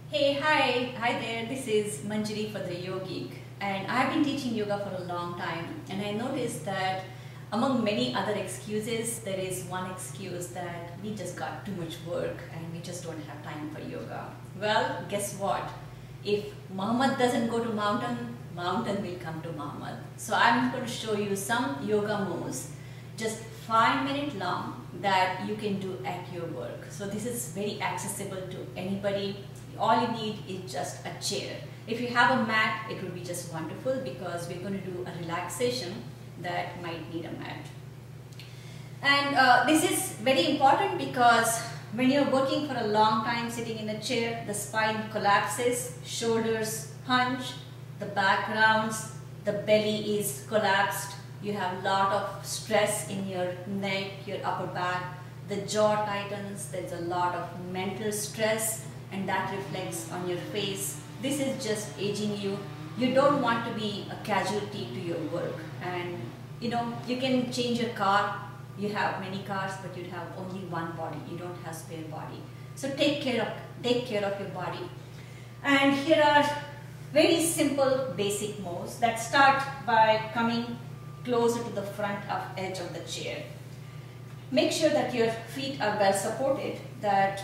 Hi there. This is Manjari for the Yogic, and I've been teaching yoga for a long time. And I noticed that among many other excuses, there is one excuse that we just got too much work and we just don't have time for yoga. Well, guess what? If Muhammad doesn't go to mountain, mountain will come to Muhammad. So I'm going to show you some yoga moves, just 5 minutes long, that you can do at your work. So this is very accessible to anybody. All you need is just a chair. If you have a mat, it will be just wonderful because we're going to do a relaxation that might need a mat. And this is very important because when you're working for a long time sitting in a chair, the spine collapses, shoulders hunch, the back rounds, the belly is collapsed, you have a lot of stress in your neck, your upper back, the jaw tightens, there's a lot of mental stress, and that reflects on your face. This is just aging you. You don't want to be a casualty to your work. And you can change your car. You have many cars, but you have only one body. You don't have spare body. So take care of your body. And here are very simple basic moves that start by coming closer to the front of edge of the chair. Make sure that your feet are well supported, that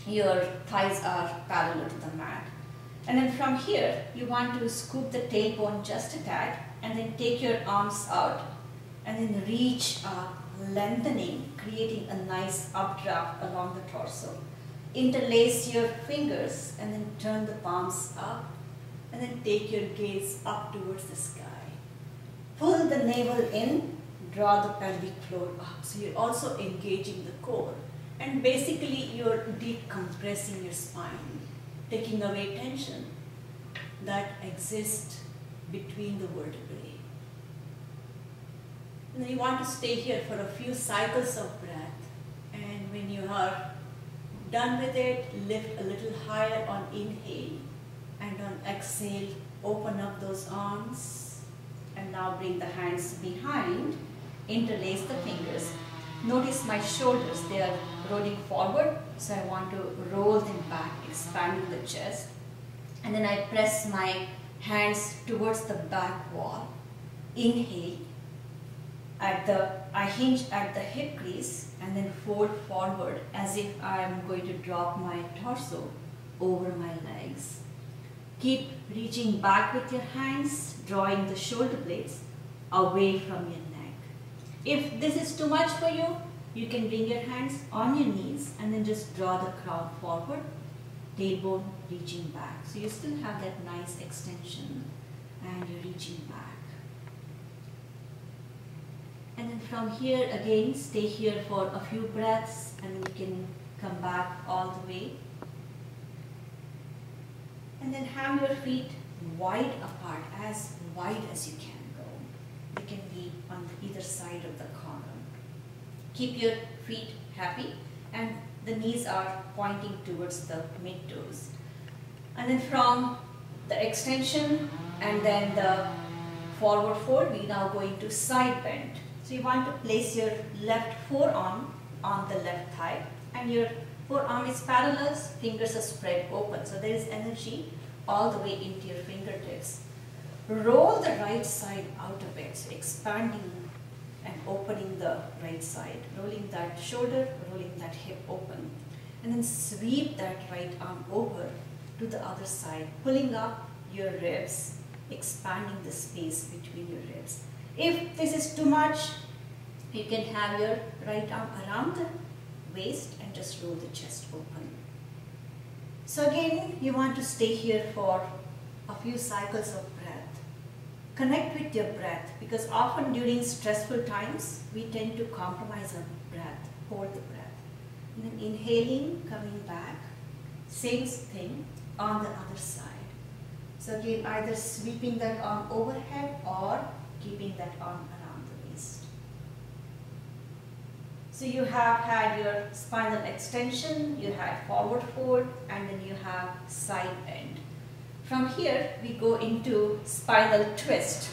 your thighs are parallel to the mat. And then from here, you want to scoop the tailbone just a tad and then take your arms out and then reach up, lengthening, creating a nice updraft along the torso. Interlace your fingers and then turn the palms up and then take your gaze up towards the sky. Pull the navel in, draw the pelvic floor up. So you're also engaging the core. And basically you're decompressing your spine, taking away tension that exists between the vertebrae. And you want to stay here for a few cycles of breath. And when you are done with it, lift a little higher on inhale. And on exhale, open up those arms. And now bring the hands behind, interlace the fingers. Notice my shoulders, they are rolling forward, so I want to roll them back, expanding the chest. And then I press my hands towards the back wall. Inhale, I hinge at the hip crease and then fold forward as if I am going to drop my torso over my legs. Keep reaching back with your hands, drawing the shoulder blades away from your neck. If this is too much for you, you can bring your hands on your knees and then just draw the crown forward, tailbone reaching back. So you still have that nice extension and you're reaching back. And then from here again, stay here for a few breaths and then you can come back all the way. And then have your feet wide apart, as wide as you can go. They can be on either side of the column. Keep your feet happy and the knees are pointing towards the mid-toes. And then from the extension and then the forward fold, we now going to side bend. So you want to place your left forearm on the left thigh and your forearm is parallel, fingers are spread open. So there is energy all the way into your fingertips. Roll the right side out a bit, so expanding and opening the right side, rolling that shoulder, rolling that hip open, and then sweep that right arm over to the other side, pulling up your ribs, expanding the space between your ribs. If this is too much, you can have your right arm around the waist and just roll the chest open. So again, you want to stay here for a few cycles of breath. Connect with your breath because often during stressful times, we tend to compromise our breath, hold the breath. And then inhaling, coming back, same thing on the other side. So again, either sweeping that arm overhead or keeping that arm around the waist. So you have had your spinal extension, you had forward fold, and then you have side bend. From here, we go into spinal twist.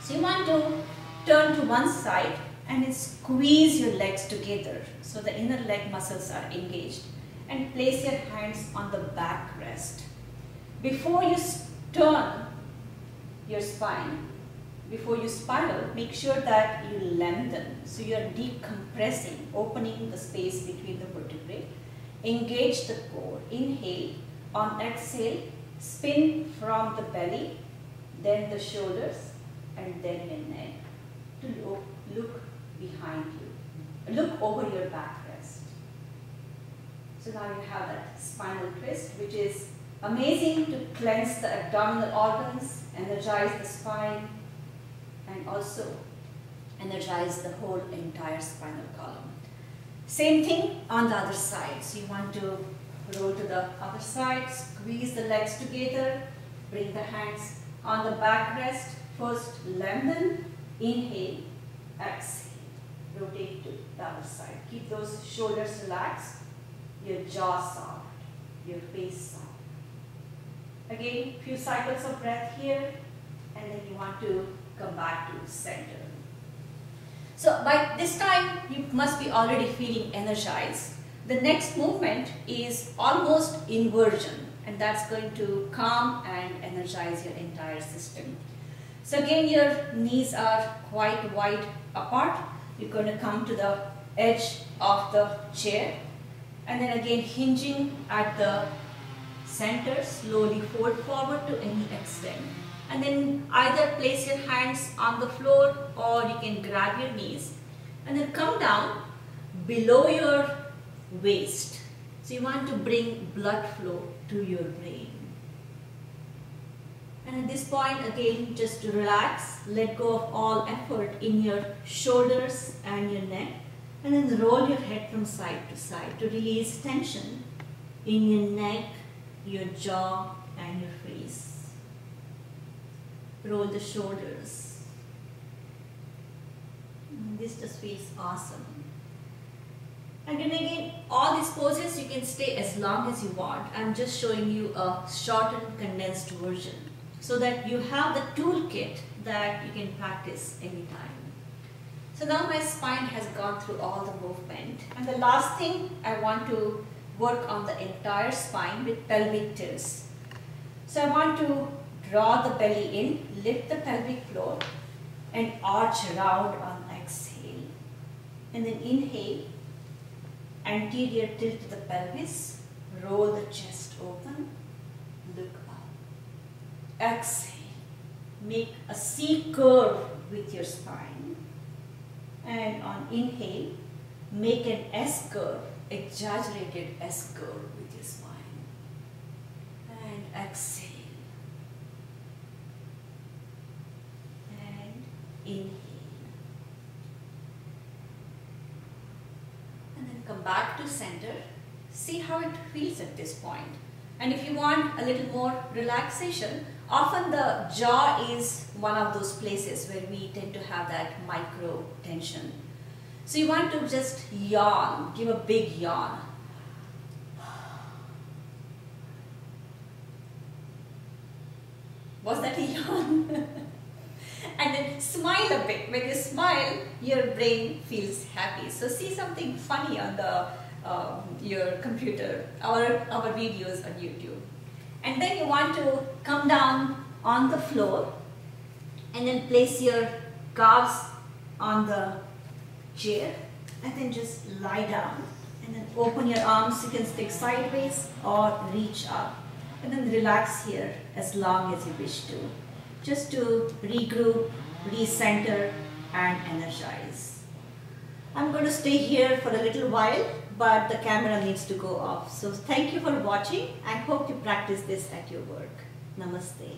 So you want to turn to one side and then squeeze your legs together so the inner leg muscles are engaged. and place your hands on the backrest. Before you turn your spine, before you spiral, make sure that you lengthen. So you are decompressing, opening the space between the vertebrae. Engage the core. Inhale. On exhale, spin from the belly, then the shoulders, and then your neck to look behind you. Look over your backrest. So now you have that spinal twist, which is amazing to cleanse the abdominal organs, energize the spine, and also energize the whole entire spinal column. Same thing on the other side. So you want to roll to the other side, squeeze the legs together, bring the hands on the backrest. First lengthen, inhale, exhale, rotate to the other side. Keep those shoulders relaxed, your jaw soft, your face soft. Again, few cycles of breath here, and then you want to come back to center. So by this time, you must be already feeling energized. The next movement is almost inversion, and that's going to calm and energize your entire system. So again, your knees are quite wide apart. You're going to come to the edge of the chair, and then again hinging at the center, slowly fold forward to any extent. And then either place your hands on the floor or you can grab your knees and then come down below your waist. So you want to bring blood flow to your brain. And at this point, again, just to relax, let go of all effort in your shoulders and your neck, and then roll your head from side to side to release tension in your neck, your jaw, and your face. Roll the shoulders. This just feels awesome. And then again, all these poses you can stay as long as you want. I'm just showing you a shortened, condensed version so that you have the toolkit that you can practice anytime. So now my spine has gone through all the movement. And the last thing, I want to work on the entire spine with pelvic tilts. So I want to draw the belly in, lift the pelvic floor, and arch around on exhale. And then inhale, anterior tilt to the pelvis, roll the chest open, look up. Exhale, make a C curve with your spine. And on inhale, make an S curve, exaggerated S curve with your spine. And exhale. Inhale. And then come back to center. See how it feels at this point. And if you want a little more relaxation, often the jaw is one of those places where we tend to have that micro tension. So you want to just yawn, give a big yawn. Was that a yawn? And then smile a bit. When you smile, your brain feels happy. So see something funny on the your computer, our videos on YouTube. And then you want to come down on the floor and then place your calves on the chair and then just lie down and then open your arms. You can stick sideways or reach up and then relax here as long as you wish to, just to regroup, recenter and energize. I'm going to stay here for a little while, but the camera needs to go off. So thank you for watching. I hope you practice this at your work. Namaste.